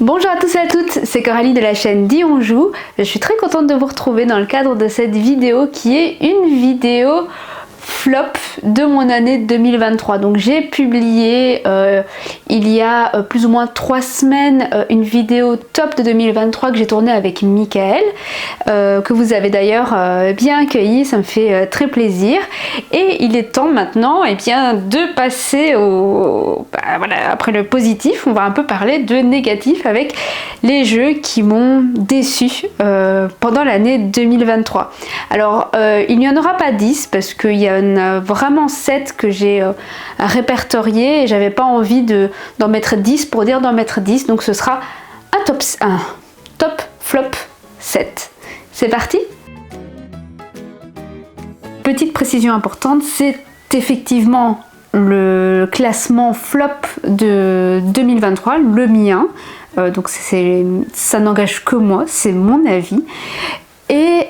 Bonjour à tous et à toutes, c'est Coralie de la chaîne Dis on joue. Je suis très contente de vous retrouver dans le cadre de cette vidéo qui est une vidéo flop de mon année 2023. Donc j'ai publié il y a plus ou moins 3 semaines une vidéo top de 2023 que j'ai tournée avec Michael, que vous avez d'ailleurs bien accueilli, ça me fait très plaisir. Et il est temps maintenant de passer au... voilà, après le positif, on va un peu parler de négatif avec les jeux qui m'ont déçu pendant l'année 2023. Alors il n'y en aura pas 10 parce qu'il y en a vraiment 7 que j'ai répertoriés et j'avais pas envie d'en mettre 10 pour dire d'en mettre 10, donc ce sera un top flop 7. C'est parti. Petite précision importante, c'est effectivement le classement flop de 2023, le mien, donc ça n'engage que moi, c'est mon avis. Et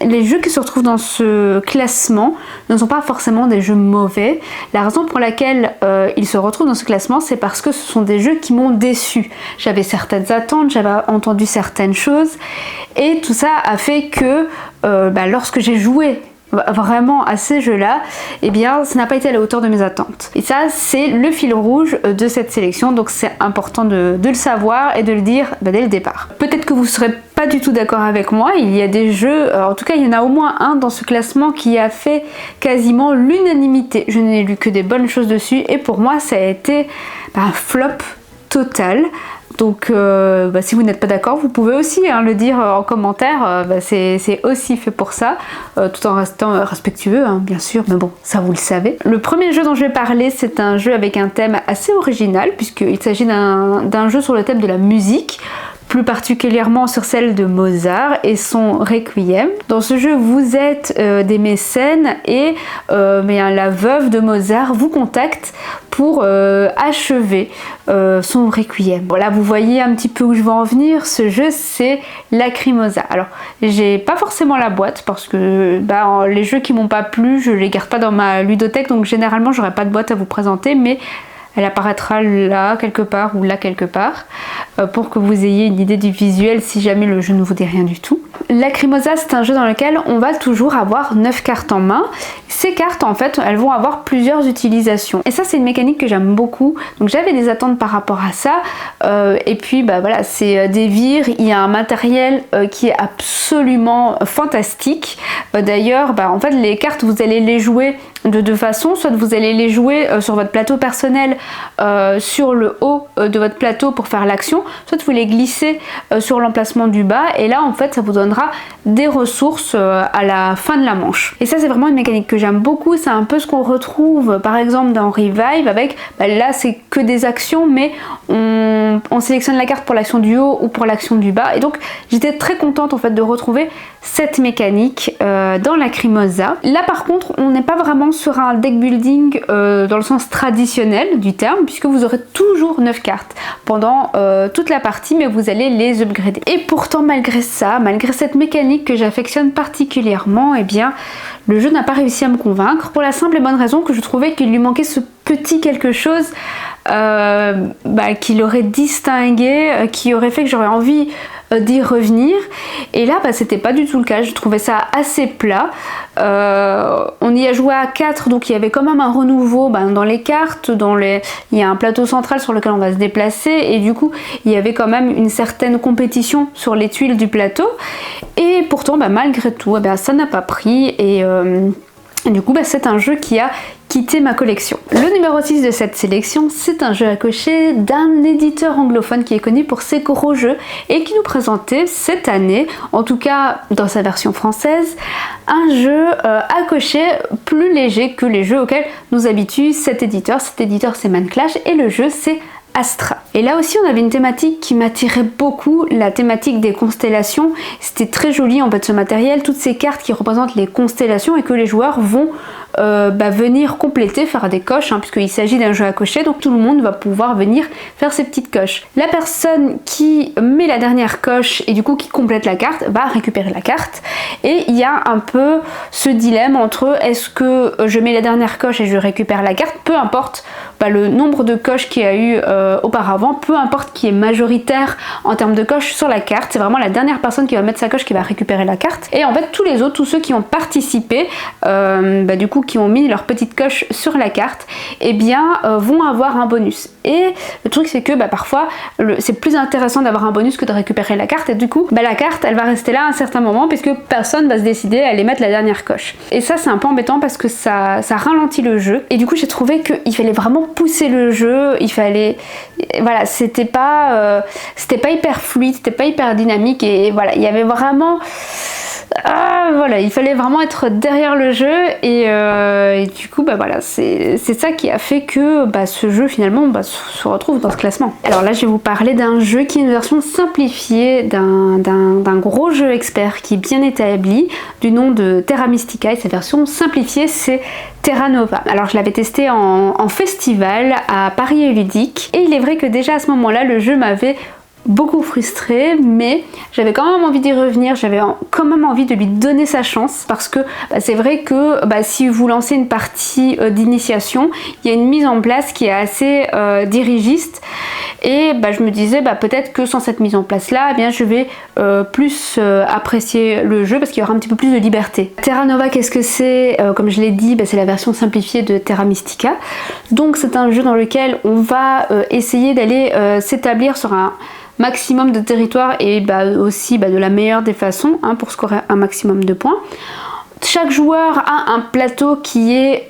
les jeux qui se retrouvent dans ce classement ne sont pas forcément des jeux mauvais. La raison pour laquelle ils se retrouvent dans ce classement, c'est parce que ce sont des jeux qui m'ont déçu. J'avais certaines attentes, j'avais entendu certaines choses, et tout ça a fait que lorsque j'ai joué vraiment à ces jeux-là, ça n'a pas été à la hauteur de mes attentes. Et ça, c'est le fil rouge de cette sélection, donc c'est important de le savoir et de le dire dès le départ. Peut-être que vous ne serez pas du tout d'accord avec moi, il y a des jeux, en tout cas il y en a au moins un dans ce classement qui a fait quasiment l'unanimité. Je n'ai lu que des bonnes choses dessus et pour moi ça a été un flop total. Donc si vous n'êtes pas d'accord, vous pouvez aussi le dire en commentaire, c'est aussi fait pour ça, tout en restant respectueux bien sûr, mais bon, ça vous le savez. Le premier jeu dont je vais parler, c'est un jeu avec un thème assez original, puisqu'il s'agit d'un jeu sur le thème de la musique, plus particulièrement sur celle de Mozart et son Requiem. Dans ce jeu, vous êtes des mécènes et la veuve de Mozart vous contacte pour achever son Requiem. Voilà, vous voyez un petit peu où je veux en venir. Ce jeu, c'est Lacrimosa. Alors, j'ai pas forcément la boîte parce que les jeux qui m'ont pas plu, je les garde pas dans ma ludothèque, donc généralement, j'aurai pas de boîte à vous présenter, mais elle apparaîtra là quelque part ou là quelque part pour que vous ayez une idée du visuel si jamais le jeu ne vous dit rien du tout. Lacrimosa, c'est un jeu dans lequel on va toujours avoir 9 cartes en main. Ces cartes, en fait, elles vont avoir plusieurs utilisations. Et ça, c'est une mécanique que j'aime beaucoup. Donc j'avais des attentes par rapport à ça. Et puis, voilà, c'est des vires. Il y a un matériel qui est absolument fantastique. D'ailleurs, en fait, les cartes, vous allez les jouer de deux façons. Soit vous allez les jouer sur votre plateau personnel, sur le haut de votre plateau pour faire l'action. Soit vous les glissez sur l'emplacement du bas. Et là, en fait, ça vous donnera des ressources à la fin de la manche. Et ça, c'est vraiment une mécanique que j'aime beaucoup. C'est un peu ce qu'on retrouve par exemple dans Revive avec, là c'est que des actions, mais on sélectionne la carte pour l'action du haut ou pour l'action du bas. Et donc j'étais très contente en fait de retrouver cette mécanique dans Lacrimosa. Là par contre, on n'est pas vraiment sur un deck building dans le sens traditionnel du terme, puisque vous aurez toujours 9 cartes pendant toute la partie, mais vous allez les upgrader. Et pourtant, malgré ça, malgré cette mécanique que j'affectionne particulièrement, le jeu n'a pas réussi à me convaincre pour la simple et bonne raison que je trouvais qu'il lui manquait ce petit quelque chose qui l'aurait distingué, qui aurait fait que j'aurais envie d'y revenir. Et là, c'était pas du tout le cas. Je trouvais ça assez plat. On y a joué à 4, donc il y avait quand même un renouveau dans les cartes. Il y a un plateau central sur lequel on va se déplacer, et du coup, il y avait quand même une certaine compétition sur les tuiles du plateau. Et pourtant, malgré tout, ça n'a pas pris. Et du coup, c'est un jeu qui a quitté ma collection. Le numéro 6 de cette sélection, c'est un jeu à cocher d'un éditeur anglophone qui est connu pour ses gros jeux et qui nous présentait cette année, en tout cas dans sa version française, un jeu à cocher plus léger que les jeux auxquels nous habitue cet éditeur. Cet éditeur, c'est Manclash, et le jeu, c'est Astra. Et là aussi on avait une thématique qui m'attirait beaucoup, la thématique des constellations. C'était très joli en fait ce matériel, toutes ces cartes qui représentent les constellations et que les joueurs vont venir compléter, faire des coches, hein, puisqu'il s'agit d'un jeu à cocher, donc tout le monde va pouvoir venir faire ses petites coches. La personne qui met la dernière coche et du coup qui complète la carte va récupérer la carte, et il y a un peu ce dilemme entre est-ce que je mets la dernière coche et je récupère la carte, peu importe le nombre de coches qu'il y a eu auparavant, peu importe qui est majoritaire en termes de coches sur la carte, c'est vraiment la dernière personne qui va mettre sa coche qui va récupérer la carte. Et en fait tous les autres, tous ceux qui ont participé, du coup qui ont mis leur petite coche sur la carte, et vont avoir un bonus. Et le truc c'est que parfois c'est plus intéressant d'avoir un bonus que de récupérer la carte, et du coup la carte elle va rester là un certain moment puisque personne va se décider à aller mettre la dernière coche. Et ça c'est un peu embêtant parce que ça ralentit le jeu, et du coup j'ai trouvé qu'il fallait vraiment pousser le jeu, il fallait, voilà, c'était pas hyper fluide, c'était pas hyper dynamique, et voilà, il y avait vraiment il fallait vraiment être derrière le jeu, et du coup voilà, c'est ça qui a fait que ce jeu finalement se retrouve dans ce classement. Alors là je vais vous parler d'un jeu qui est une version simplifiée d'un gros jeu expert qui est bien établi, du nom de Terra Mystica, et cette version simplifiée c'est Terra Nova. Alors je l'avais testé en festival à Paris et Ludique, et il est vrai que déjà à ce moment-là le jeu m'avait beaucoup frustrée, mais j'avais quand même envie d'y revenir, j'avais quand même envie de lui donner sa chance, parce que c'est vrai que si vous lancez une partie d'initiation, il y a une mise en place qui est assez dirigiste, et je me disais peut-être que sans cette mise en place là, je vais plus apprécier le jeu parce qu'il y aura un petit peu plus de liberté. Terra Nova, qu'est-ce que c'est? Comme je l'ai dit, c'est la version simplifiée de Terra Mystica, donc c'est un jeu dans lequel on va essayer d'aller s'établir sur un maximum de territoire, et aussi de la meilleure des façons, hein, pour scorer un maximum de points. Chaque joueur a un plateau qui est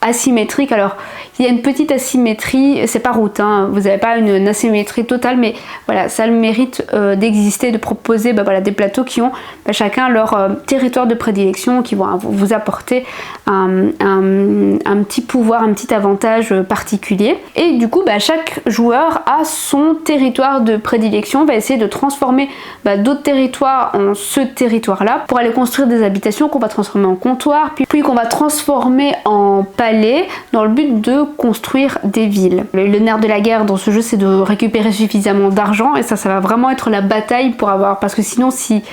asymétrique. Alors il y a une petite asymétrie, c'est pas route, hein, vous n'avez pas une asymétrie totale, mais voilà, ça a le mérite d'exister, de proposer des plateaux qui ont chacun leur territoire de prédilection, qui vont vous apporter un petit pouvoir, un petit avantage particulier. Et du coup chaque joueur a son territoire de prédilection, va essayer de transformer d'autres territoires en ce territoire là pour aller construire des habitations qu'on va transformer en comptoir, puis qu'on va transformer en palais dans le but de construire des villes. Le nerf de la guerre dans ce jeu c'est de récupérer suffisamment d'argent, et ça va vraiment être la bataille pour avoir, parce que sinon si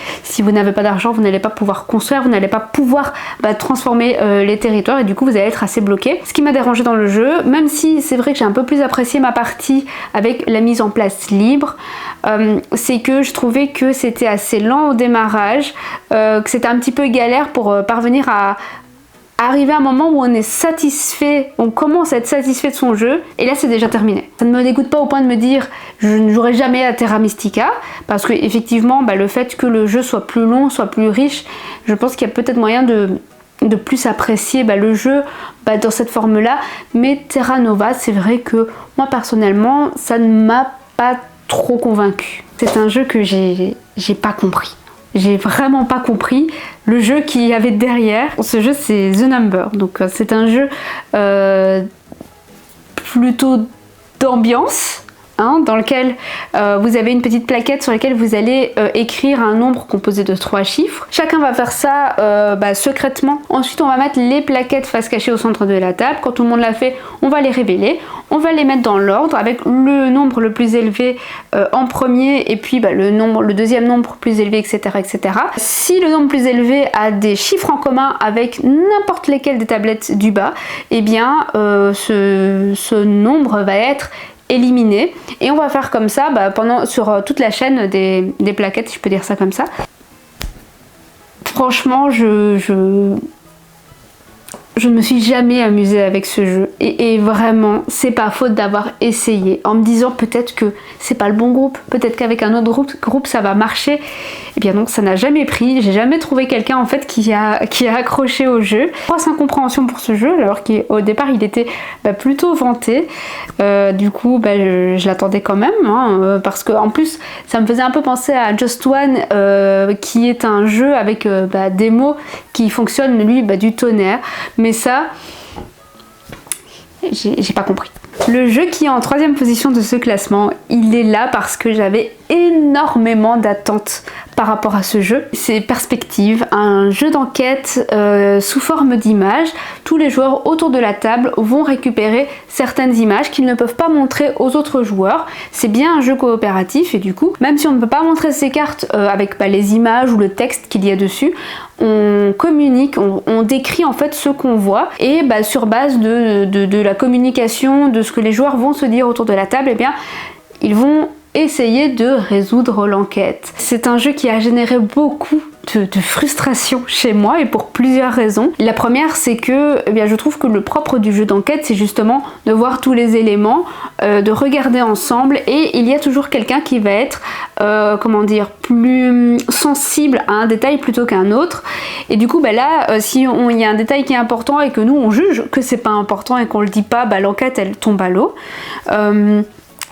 vous n'avez pas d'argent vous n'allez pas pouvoir construire, vous n'allez pas pouvoir transformer les territoires, et du coup vous allez être assez bloqué. Ce qui m'a dérangé dans le jeu, même si c'est vrai que j'ai un peu plus apprécié ma partie avec la mise en place libre, c'est que je trouvais que c'était assez lent au démarrage, que c'était un petit peu galère pour parvenir à arriver à un moment où on est satisfait, on commence à être satisfait de son jeu, et là c'est déjà terminé. Ça ne me dégoûte pas au point de me dire je ne jouerai jamais à Terra Mystica, parce que effectivement le fait que le jeu soit plus long, soit plus riche, je pense qu'il y a peut-être moyen de plus apprécier le jeu dans cette forme là, mais Terra Nova c'est vrai que moi personnellement ça ne m'a pas trop convaincue. C'est un jeu que j'ai pas compris. J'ai vraiment pas compris le jeu qu'il y avait derrière. Ce jeu c'est The Number, donc c'est un jeu plutôt d'ambiance, hein, dans lequel vous avez une petite plaquette sur laquelle vous allez écrire un nombre composé de 3 chiffres. Chacun va faire ça secrètement. Ensuite on va mettre les plaquettes face cachée au centre de la table. Quand tout le monde l'a fait, on va les révéler. On va les mettre dans l'ordre avec le nombre le plus élevé en premier, et puis le deuxième nombre plus élevé, etc., etc. Si le nombre plus élevé a des chiffres en commun avec n'importe lesquels des tablettes du bas, ce nombre va être éliminé, et on va faire comme ça sur toute la chaîne des plaquettes, si je peux dire ça comme ça. Franchement je ne me suis jamais amusée avec ce jeu, et vraiment c'est pas faute d'avoir essayé en me disant peut-être que c'est pas le bon groupe, peut-être qu'avec un autre groupe ça va marcher. Et bien non, ça n'a jamais pris, j'ai jamais trouvé quelqu'un en fait qui a accroché au jeu. Grosse incompréhension pour ce jeu, alors qu'au départ il était plutôt vanté. Du coup je l'attendais quand même, hein, parce que en plus ça me faisait un peu penser à Just One, qui est un jeu avec des mots qui fonctionnent lui du tonnerre, mais ça j'ai pas compris. Le jeu qui est en 3e position de ce classement, il est là parce que j'avais énormément d'attentes par rapport à ce jeu, c'est Perspective, un jeu d'enquête sous forme d'images. Tous les joueurs autour de la table vont récupérer certaines images qu'ils ne peuvent pas montrer aux autres joueurs. C'est bien un jeu coopératif et du coup, même si on ne peut pas montrer ces cartes avec les images ou le texte qu'il y a dessus, on communique, on décrit en fait ce qu'on voit et sur base de la communication, de ce que les joueurs vont se dire autour de la table, eh bien ils vont essayer de résoudre l'enquête. C'est un jeu qui a généré beaucoup de frustration chez moi et pour plusieurs raisons. La première, c'est que je trouve que le propre du jeu d'enquête, c'est justement de voir tous les éléments, de regarder ensemble, et il y a toujours quelqu'un qui va être plus sensible à un détail plutôt qu'un autre. Et du coup si il y a un détail qui est important et que nous on juge que c'est pas important et qu'on le dit pas, l'enquête elle tombe à l'eau.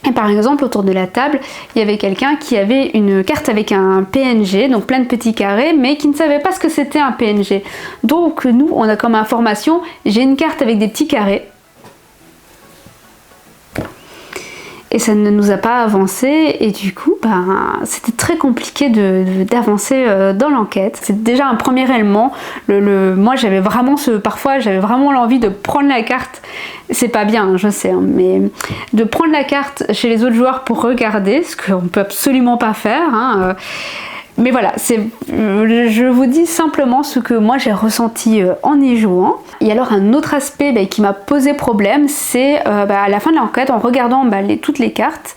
Et par exemple, autour de la table, il y avait quelqu'un qui avait une carte avec un PNG, donc plein de petits carrés, mais qui ne savait pas ce que c'était un PNG. Donc nous, on a comme information, j'ai une carte avec des petits carrés. Et ça ne nous a pas avancé, et du coup, c'était très compliqué d'avancer dans l'enquête. C'est déjà un premier élément. Moi, j'avais vraiment parfois, j'avais vraiment l'envie de prendre la carte. C'est pas bien, je sais, mais de prendre la carte chez les autres joueurs pour regarder, ce qu'on peut absolument pas faire. Mais voilà, je vous dis simplement ce que moi j'ai ressenti en y jouant. Et alors un autre aspect qui m'a posé problème, c'est à la fin de l'enquête, en regardant toutes les cartes,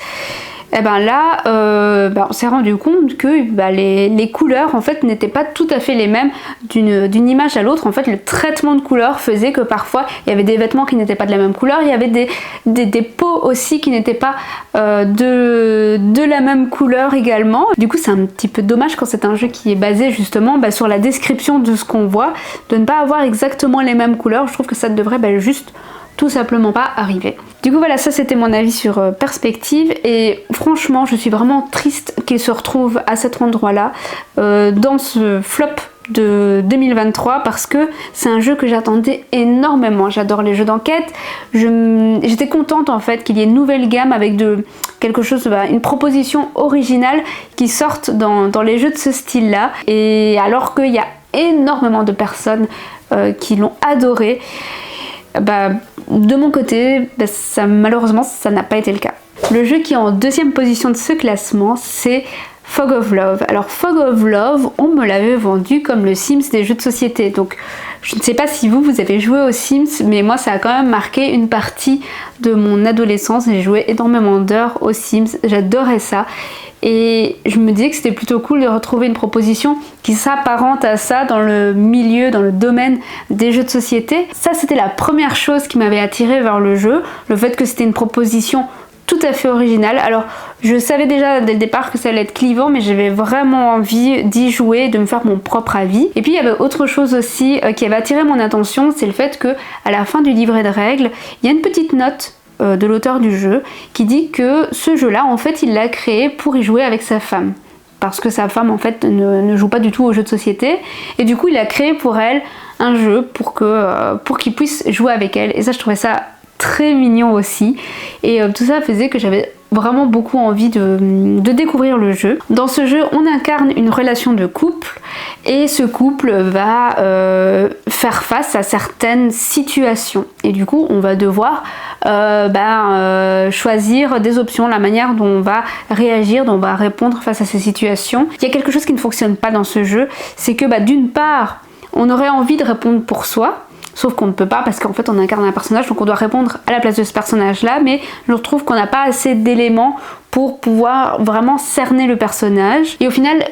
on s'est rendu compte que les couleurs en fait n'étaient pas tout à fait les mêmes d'une image à l'autre. En fait, le traitement de couleurs faisait que parfois il y avait des vêtements qui n'étaient pas de la même couleur, il y avait des peaux aussi qui n'étaient pas de la même couleur également. Du coup, c'est un petit peu dommage quand c'est un jeu qui est basé justement sur la description de ce qu'on voit, de ne pas avoir exactement les mêmes couleurs. Je trouve que ça devrait juste tout simplement pas arriver. Du coup voilà, ça c'était mon avis sur Perspective, et franchement je suis vraiment triste qu'il se retrouve à cet endroit là dans ce flop de 2023, parce que c'est un jeu que j'attendais énormément. J'adore les jeux d'enquête, j'étais contente en fait qu'il y ait une nouvelle gamme avec quelque chose, une proposition originale qui sorte dans les jeux de ce style là, et alors qu'il y a énormément de personnes qui l'ont adoré. De mon côté, malheureusement ça n'a pas été le cas. Le jeu qui est en deuxième position de ce classement, c'est Fog of Love. Alors Fog of Love, on me l'avait vendu comme le Sims des jeux de société, donc je ne sais pas si vous avez joué aux Sims, mais moi ça a quand même marqué une partie de mon adolescence. J'ai joué énormément d'heures aux Sims, j'adorais ça. Et je me disais que c'était plutôt cool de retrouver une proposition qui s'apparente à ça dans le milieu, dans le domaine des jeux de société. Ça, c'était la première chose qui m'avait attirée vers le jeu, le fait que c'était une proposition tout à fait originale. Alors, je savais déjà dès le départ que ça allait être clivant, mais j'avais vraiment envie d'y jouer, de me faire mon propre avis. Et puis, il y avait autre chose aussi qui avait attiré mon attention, c'est le fait que à la fin du livret de règles, il y a une petite note de l'auteur du jeu qui dit que ce jeu là en fait il l'a créé pour y jouer avec sa femme, parce que sa femme en fait ne joue pas du tout aux jeux de société, et du coup il a créé pour elle un jeu pour qu'il puisse jouer avec elle. Et ça, je trouvais ça très mignon aussi, et tout ça faisait que j'avais vraiment beaucoup envie de découvrir le jeu. Dans ce jeu, on incarne une relation de couple, et ce couple va faire face à certaines situations, et du coup on va devoir choisir des options, la manière dont on va réagir, dont on va répondre face à ces situations. Il y a quelque chose qui ne fonctionne pas dans ce jeu, c'est que d'une part on aurait envie de répondre pour soi, sauf qu'on ne peut pas parce qu'en fait on incarne un personnage, donc on doit répondre à la place de ce personnage là, mais je trouve qu'on n'a pas assez d'éléments pour pouvoir vraiment cerner le personnage. Et au final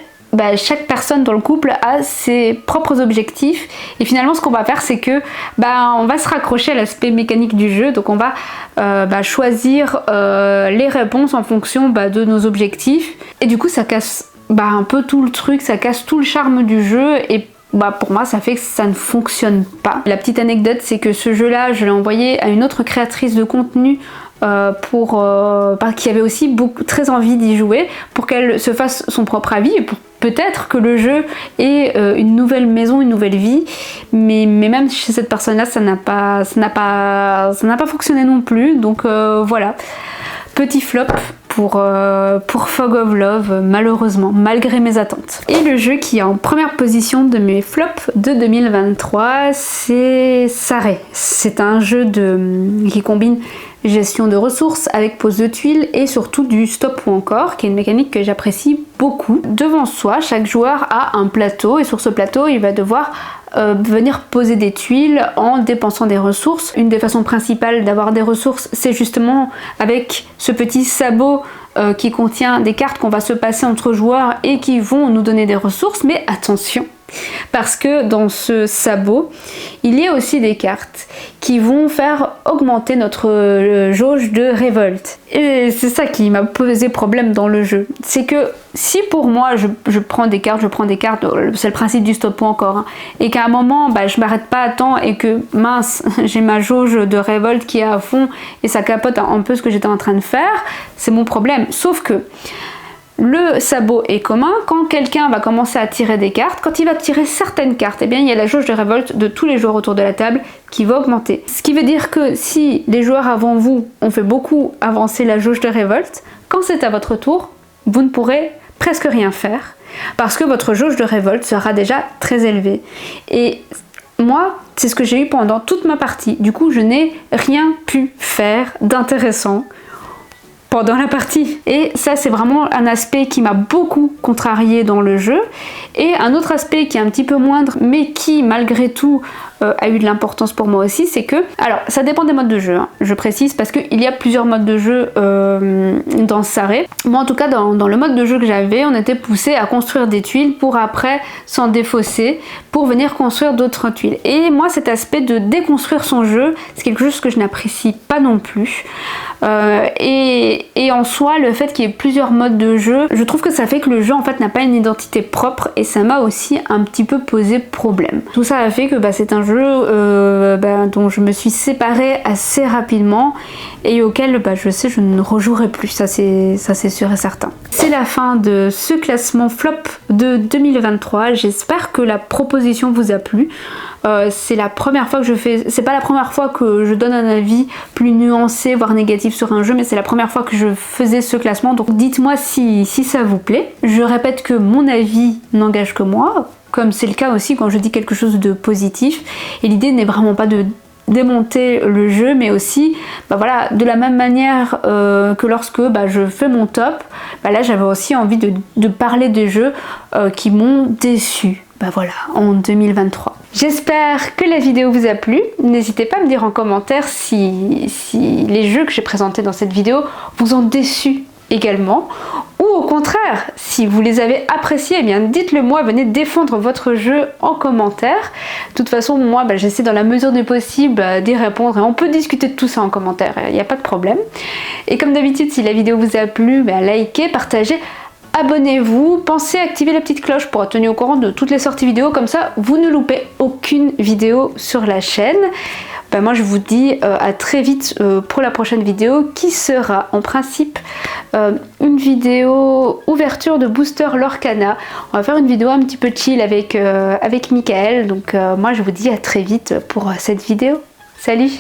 chaque personne dans le couple a ses propres objectifs, et finalement ce qu'on va faire c'est que on va se raccrocher à l'aspect mécanique du jeu, donc on va choisir les réponses en fonction de nos objectifs, et du coup ça casse un peu tout le truc, ça casse tout le charme du jeu, et pour moi ça fait que ça ne fonctionne pas. La petite anecdote, c'est que ce jeu là je l'ai envoyé à une autre créatrice de contenu qui avait aussi très envie d'y jouer, pour qu'elle se fasse son propre avis, et pour peut-être que le jeu ait une nouvelle maison, une nouvelle vie, mais même chez cette personne là ça n'a pas fonctionné non plus, donc voilà, petit flop pour Fog of Love, malheureusement, malgré mes attentes. Et le jeu qui est en première position de mes flops de 2023, c'est Saré. C'est un jeu qui combine gestion de ressources avec pose de tuiles et surtout du stop ou encore, qui est une mécanique que j'apprécie beaucoup. Devant soi, chaque joueur a un plateau et sur ce plateau, il va devoir venir poser des tuiles en dépensant des ressources. Une des façons principales d'avoir des ressources, c'est justement avec ce petit sabot qui contient des cartes qu'on va se passer entre joueurs et qui vont nous donner des ressources. Mais attention, parce que dans ce sabot, il y a aussi des cartes qui vont faire augmenter notre jauge de révolte. Et c'est ça qui m'a posé problème dans le jeu. C'est que si pour moi je prends des cartes, c'est le principe du stop ou encore, hein, et qu'à un moment je m'arrête pas à temps et que mince, j'ai ma jauge de révolte qui est à fond et ça capote un peu ce que j'étais en train de faire, c'est mon problème. Sauf que le sabot est commun, quand quelqu'un va commencer à tirer des cartes, quand il va tirer certaines cartes, eh bien il y a la jauge de révolte de tous les joueurs autour de la table qui va augmenter. Ce qui veut dire que si les joueurs avant vous ont fait beaucoup avancer la jauge de révolte, quand c'est à votre tour, vous ne pourrez presque rien faire, parce que votre jauge de révolte sera déjà très élevée. Et moi, c'est ce que j'ai eu pendant toute ma partie, du coup je n'ai rien pu faire d'intéressant pendant la partie. Et ça, c'est vraiment un aspect qui m'a beaucoup contrarié dans le jeu. Et un autre aspect qui est un petit peu moindre, mais qui, malgré tout, a eu de l'importance pour moi aussi, c'est que... Alors, ça dépend des modes de jeu, hein, je précise, parce qu'il y a plusieurs modes de jeu dans Saré. Moi, en tout cas, dans le mode de jeu que j'avais, on était poussé à construire des tuiles pour après s'en défausser, pour venir construire d'autres tuiles. Et moi, cet aspect de déconstruire son jeu, c'est quelque chose que je n'apprécie pas non plus. Et en soi, le fait qu'il y ait plusieurs modes de jeu, je trouve que ça fait que le jeu en fait n'a pas une identité propre et ça m'a aussi un petit peu posé problème. Tout ça a fait que c'est un jeu dont je me suis séparée assez rapidement et auquel je sais je ne rejouerai plus, ça c'est sûr et certain. C'est la fin de ce classement flop de 2023, j'espère que la proposition vous a plu. C'est la première fois que je fais, c'est pas la première fois que je donne un avis plus nuancé voire négatif sur un jeu, mais c'est la première fois que je faisais ce classement, donc dites-moi si ça vous plaît. Je répète que mon avis n'engage que moi, comme c'est le cas aussi quand je dis quelque chose de positif, et l'idée n'est vraiment pas de démonter le jeu, mais aussi de la même manière que lorsque je fais mon top, là j'avais aussi envie de parler des jeux qui m'ont déçu en 2023. J'espère que la vidéo vous a plu. N'hésitez pas à me dire en commentaire si les jeux que j'ai présentés dans cette vidéo vous ont déçu également, ou au contraire, si vous les avez appréciés, eh bien dites-le moi, venez défendre votre jeu en commentaire. De toute façon, moi j'essaie dans la mesure du possible d'y répondre et on peut discuter de tout ça en commentaire, il n'y a pas de problème. Et comme d'habitude, si la vidéo vous a plu, likez, partagez, abonnez-vous, pensez à activer la petite cloche pour être tenu au courant de toutes les sorties vidéo, comme ça vous ne loupez aucune vidéo sur la chaîne. Moi je vous dis à très vite pour la prochaine vidéo qui sera en principe une vidéo ouverture de booster Lorcana. On va faire une vidéo un petit peu chill avec Michael, donc moi je vous dis à très vite pour cette vidéo. Salut!